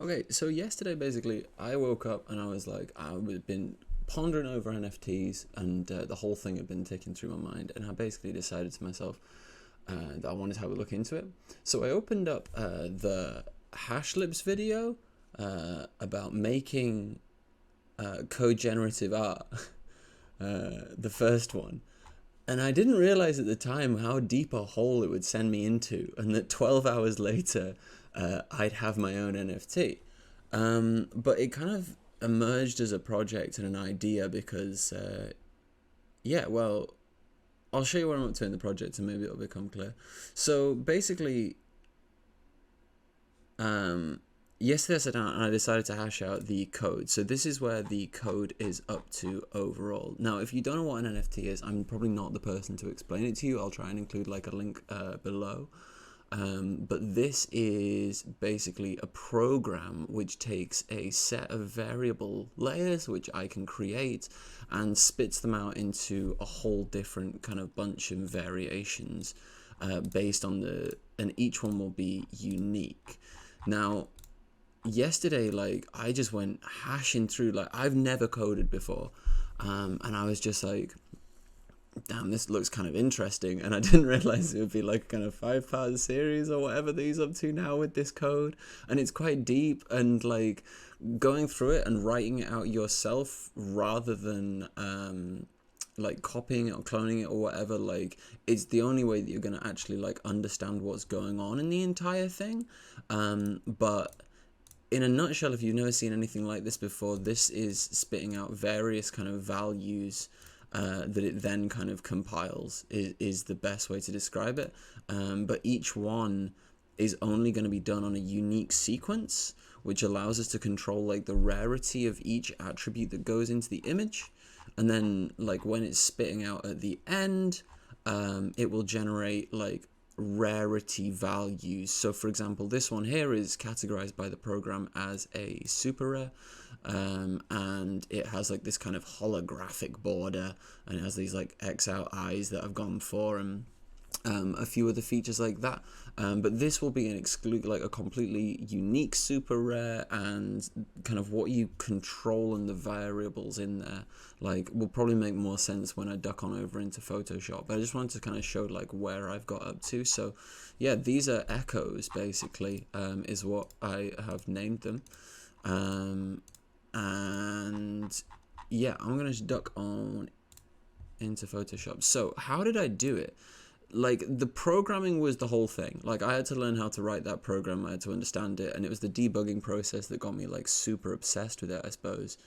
Okay, so yesterday basically I woke up and I was like, I've been pondering over NFTs and the whole thing had been ticking through my mind, and I basically decided to myself that I wanted to have a look into it. So I opened up the HashLips video about making co-generative art, the first one. And I didn't realize at the time how deep a hole it would send me into, and that 12 hours later, I'd have my own NFT. But it kind of emerged as a project and an idea because, yeah, well, I'll show you what I'm up to in the project and maybe it'll become clear. So basically, um, yesterday I sat down and I decided to hash out the code. So this is where the code is up to overall. Now, if you don't know what an NFT is, I'm probably not the person to explain it to you. I'll try and include like a link below. But this is basically a program which takes a set of variable layers which I can create and spits them out into a whole different kind of bunch of variations based on and each one will be unique. Now, yesterday, like, I just went hashing through, like, I've never coded before. And I was just like, damn, this looks kind of interesting. And I didn't realize it would be like kind of 5-part series or whatever that he's up to now with this code. And it's quite deep, and like going through it and writing it out yourself rather than like copying it or cloning it or whatever, like it's the only way that you're going to actually like understand what's going on in the entire thing. But in a nutshell, if you've never seen anything like this before, this is spitting out various kind of values that it then kind of compiles, is the best way to describe it. But each one is only going to be done on a unique sequence, which allows us to control like the rarity of each attribute that goes into the image. And then like when it's spitting out at the end, it will generate like rarity values. So for example, this one here is categorized by the program as a super rare, and it has like this kind of holographic border, and it has these like X out eyes that I've gone for, and a few other features like that. But this will be an like a completely unique super rare, and kind of what you control and the variables in there like will probably make more sense when I duck on over into Photoshop. But I just wanted to kind of show like where I've got up to. So yeah, these are echoes basically, is what I have named them. And yeah, I'm gonna just duck on into Photoshop. So how did I do it? Like the programming was the whole thing. Like I had to learn how to write that program, I had to understand it, and it was the debugging process that got me like super obsessed with it, I suppose.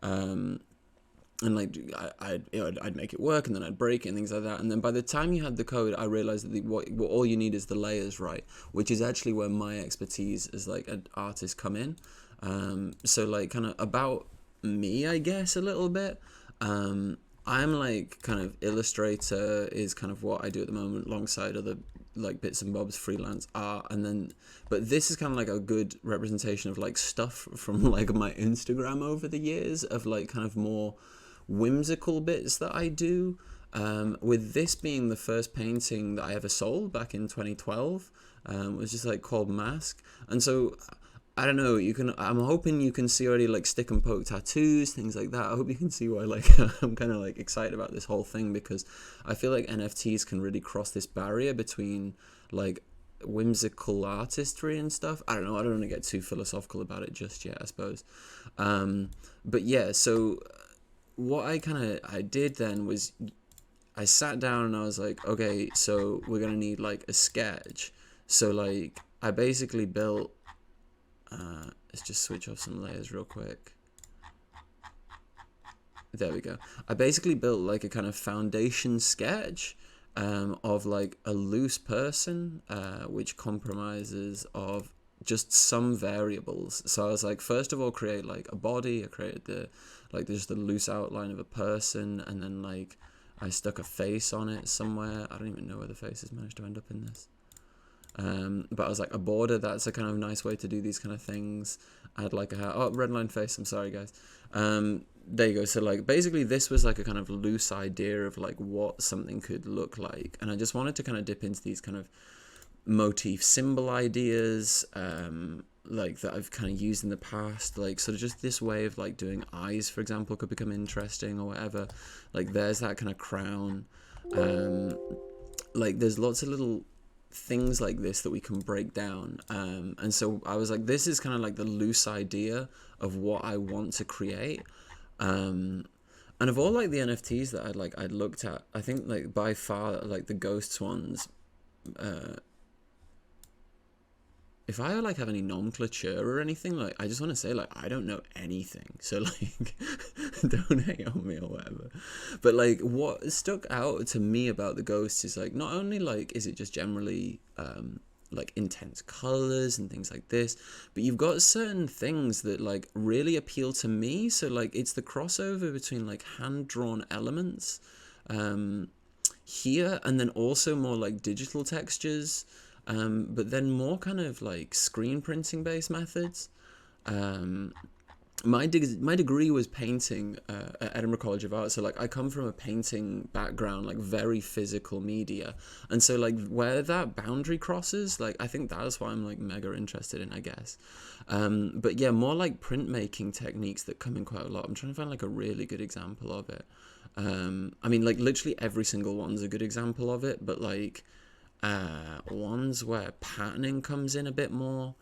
And like I'd make it work, and then I'd break it and things like that. And then by the time you had the code, I realized that what all you need is the layers, right? Which is actually where my expertise as like an artist come in. So like kind of about me, I guess, a little bit. I'm like kind of illustrator is kind of what I do at the moment alongside other like bits and bobs freelance art. And then but this is kind of like a good representation of like stuff from like my Instagram over the years, of like kind of more whimsical bits that I do. With this being the first painting that I ever sold back in 2012, it was just like called Mask. And so I don't know, you can, I'm hoping you can see already like stick and poke tattoos, things like that. I hope you can see why like I'm kind of like excited about this whole thing, because I feel like NFTs can really cross this barrier between like whimsical artistry and stuff. I don't know, I don't want to get too philosophical about it just yet, I suppose. But yeah, so what I did then was I sat down and I was like, okay, so we're gonna need like a sketch. So like I basically built let's just switch off some layers real quick. There we go. I basically built like a kind of foundation sketch of like a loose person, which compromises of just some variables. So I was like, first of all, create like a body. I created the like just the loose outline of a person, and then like I stuck a face on it somewhere. I don't even know where the face has managed to end up in this. But I was like, a border, that's a kind of nice way to do these kind of things. I had like a red line face, I'm sorry guys. There you go. So like basically this was like a kind of loose idea of like what something could look like, and I just wanted to kind of dip into these kind of motif symbol ideas, like that I've kind of used in the past, like sort of just this way of like doing eyes, for example, could become interesting or whatever. Like there's that kind of crown. Like there's lots of little things like this that we can break down. And so I was like, this is kind of like the loose idea of what I want to create. And of all like the NFTs that I'd looked at, I think like by far like the ghosts ones, if I like have any nomenclature or anything, like I just want to say like I don't know anything, so like don't hate on me or whatever. But like what stuck out to me about the ghosts is like not only like is it just generally like intense colors and things like this, but you've got certain things that like really appeal to me. So like it's the crossover between like hand-drawn elements here, and then also more like digital textures, but then more kind of like screen printing based methods. My degree was painting at Edinburgh College of Art, so like I come from a painting background, like very physical media, and so like where that boundary crosses, like I think that's why I'm like mega interested in, I guess. But yeah, more like printmaking techniques that come in quite a lot. I'm trying to find like a really good example of it. I mean, like literally every single one's a good example of it, but like ones where patterning comes in a bit more,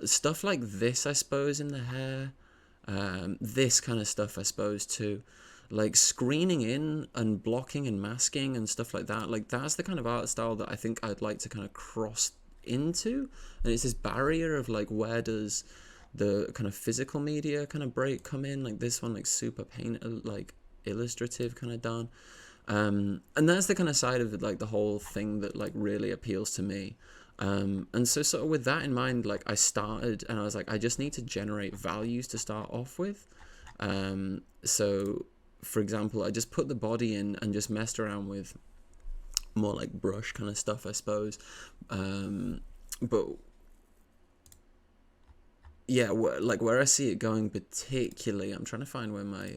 stuff like this, I suppose, in the hair. This kind of stuff, I suppose, too, like screening in and blocking and masking and stuff like that. Like that's the kind of art style that I think I'd like to kind of cross into, and it's this barrier of like where does the kind of physical media kind of break come in, like this one, like super paint, like illustrative kind of done. And that's the kind of side of it, like the whole thing that like really appeals to me. And so sort of with that in mind, like I started and I was like, I just need to generate values to start off with. So for example, I just put the body in and just messed around with more like brush kind of stuff, I suppose. But yeah, like where I see it going particularly, I'm trying to find where my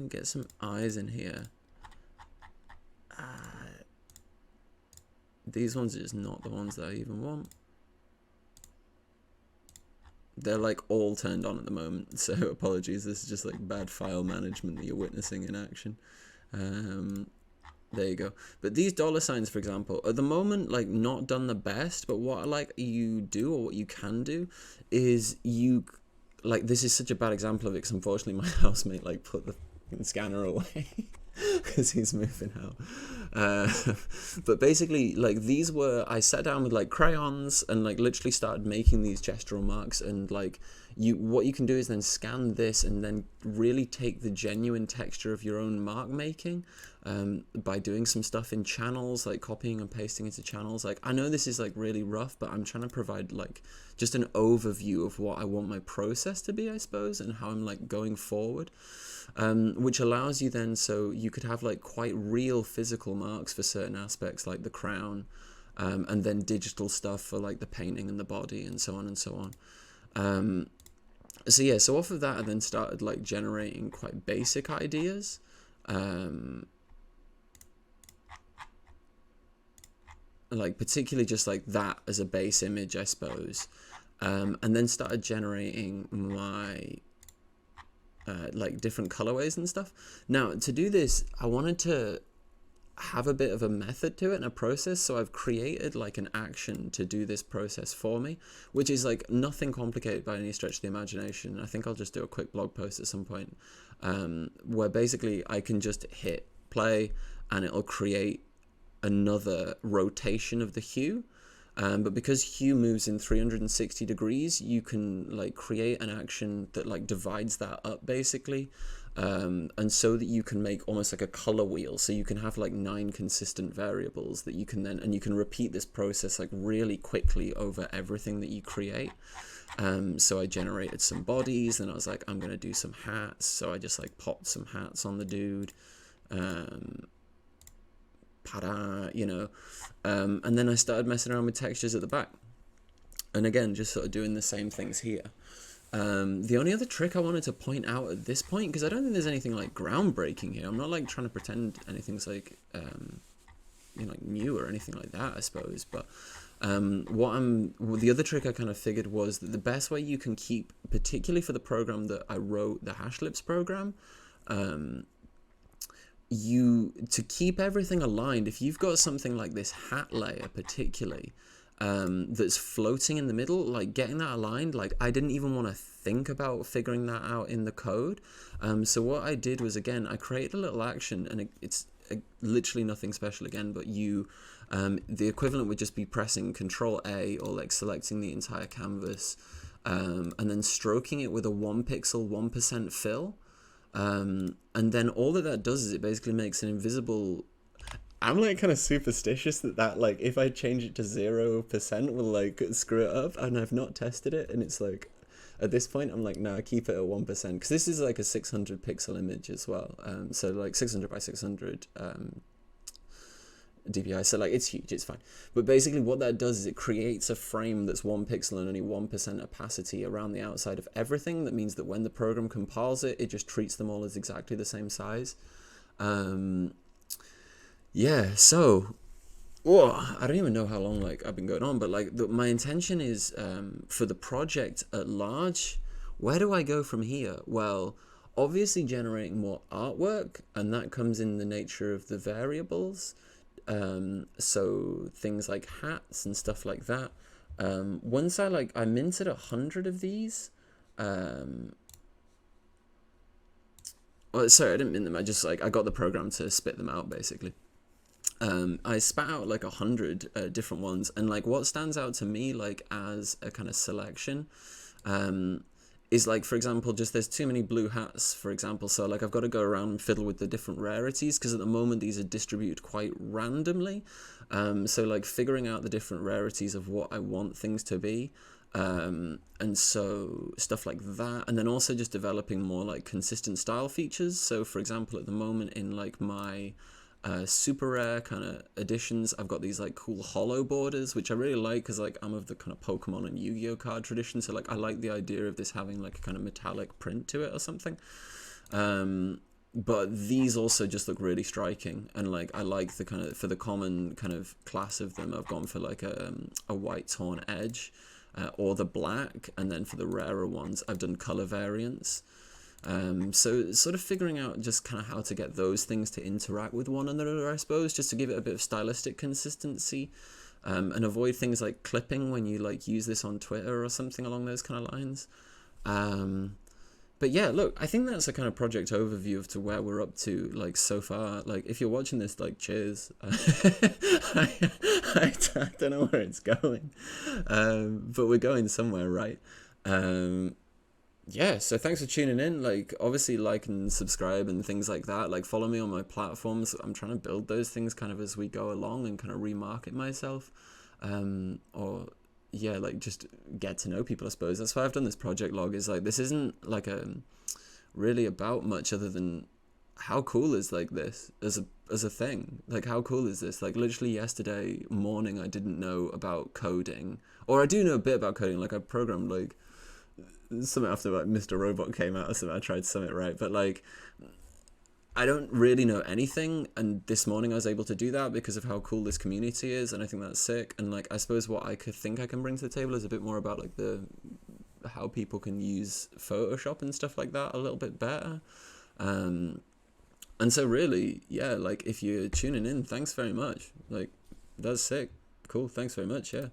get some eyes in here. These ones are just not the ones that I even want. They're like all turned on at the moment, so apologies. This is just like bad file management that you're witnessing in action. There you go. But these dollar signs, for example, at the moment, like not done the best, but what like you do or what you can do is you, like this is such a bad example of it because unfortunately my housemate like put the scanner away because he's moving out. But basically like these were, I sat down with like crayons and like literally started making these gestural marks, and like what you can do is then scan this and then really take the genuine texture of your own mark making by doing some stuff in channels, like copying and pasting into channels. Like I know this is like really rough, but I'm trying to provide like just an overview of what I want my process to be, I suppose, and how I'm like going forward. Which allows you then, so you could have like quite real physical marks for certain aspects like the crown, and then digital stuff for like the painting and the body and so on and so on. So yeah, so off of that I then started like generating quite basic ideas. Like particularly just like that as a base image, I suppose. And then started generating my like different colorways and stuff. Now to do this, I wanted to have a bit of a method to it and a process, so I've created like an action to do this process for me, which is like nothing complicated by any stretch of the imagination. I think I'll just do a quick blog post at some point where basically I can just hit play and it'll create another rotation of the hue. But because hue moves in 360 degrees, you can like create an action that like divides that up basically. And so that you can make almost like a color wheel. So you can have like 9 consistent variables that you can then, and you can repeat this process like really quickly over everything that you create. So I generated some bodies, and I was like, I'm going to do some hats. So I just like popped some hats on the dude. You know, and then I started messing around with textures at the back, and again just sort of doing the same things here. The only other trick I wanted to point out at this point, because I don't think there's anything like groundbreaking here, I'm not like trying to pretend anything's like you know, like new or anything like that, I suppose, but The other trick I kind of figured was that the best way you can keep, particularly for the program that I wrote, the HashLips program, to keep everything aligned, if you've got something like this hat layer particularly, that's floating in the middle, like getting that aligned, like I didn't even want to think about figuring that out in the code. So what I did was, again, I created a little action, and it's literally nothing special again, but the equivalent would just be pressing Control A, or like selecting the entire canvas, and then stroking it with a 1 pixel 1% fill. And then all that does is it basically makes an invisible. I'm like kind of superstitious that like if I change it to 0% will like screw it up, and I've not tested it, and it's like at this point I'm like, no, keep it at 1%, because this is like a 600 pixel image as well, so like 600 by 600 dpi, so like it's huge, it's fine. But basically what that does is it creates a frame that's 1 pixel and only 1% opacity around the outside of everything. That means that when the program compiles it, it just treats them all as exactly the same size. Yeah, so I don't even know how long like I've been going on, but like my intention is, for the project at large, where do I go from here? Well, obviously generating more artwork, and that comes in the nature of the variables. So things like hats and stuff like that. Once I minted 100 of these. Well, sorry, I didn't mint them. I just I got the program to spit them out basically. I spat out like 100 different ones, and like what stands out to me like as a kind of selection, is like, for example, just there's too many blue hats, for example, so like I've got to go around and fiddle with the different rarities, because at the moment these are distributed quite randomly, so like figuring out the different rarities of what I want things to be, and so stuff like that, and then also just developing more like consistent style features. So for example, at the moment in like my super rare kind of editions, I've got these like cool hollow borders, which I really like, because like I'm of the kind of Pokemon and Yu-Gi-Oh card tradition, so like I like the idea of this having like a kind of metallic print to it or something. But these also just look really striking, and like I like the kind of, for the common kind of class of them, I've gone for like a white torn edge, or the black, and then for the rarer ones I've done color variants. So sort of figuring out just kind of how to get those things to interact with one another, I suppose, just to give it a bit of stylistic consistency, and avoid things like clipping when you like use this on Twitter or something along those kind of lines. But yeah, look, I think that's a kind of project overview of to where we're up to like so far. Like if you're watching this, like cheers. I don't know where it's going, but we're going somewhere, right? Yeah, so thanks for tuning in. Like obviously like and subscribe and things like that. Like follow me on my platforms. I'm trying to build those things kind of as we go along and kind of remarket myself, or yeah, like just get to know people, I suppose. That's why I've done this project log, is like this isn't like really about much other than how cool is like this as a thing. Like how cool is this? Like literally yesterday morning I didn't know about coding, or I do know a bit about coding. Like I programmed like something after like Mr. Robot came out or something. I tried something, right? But like I don't really know anything, and this morning I was able to do that because of how cool this community is, and I think that's sick. And like I suppose what I could think I can bring to the table is a bit more about like how people can use Photoshop and stuff like that a little bit better. And so really, yeah, like if you're tuning in, thanks very much. Like that's sick. Cool, thanks very much, yeah.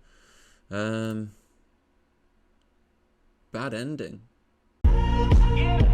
Bad ending. Yeah.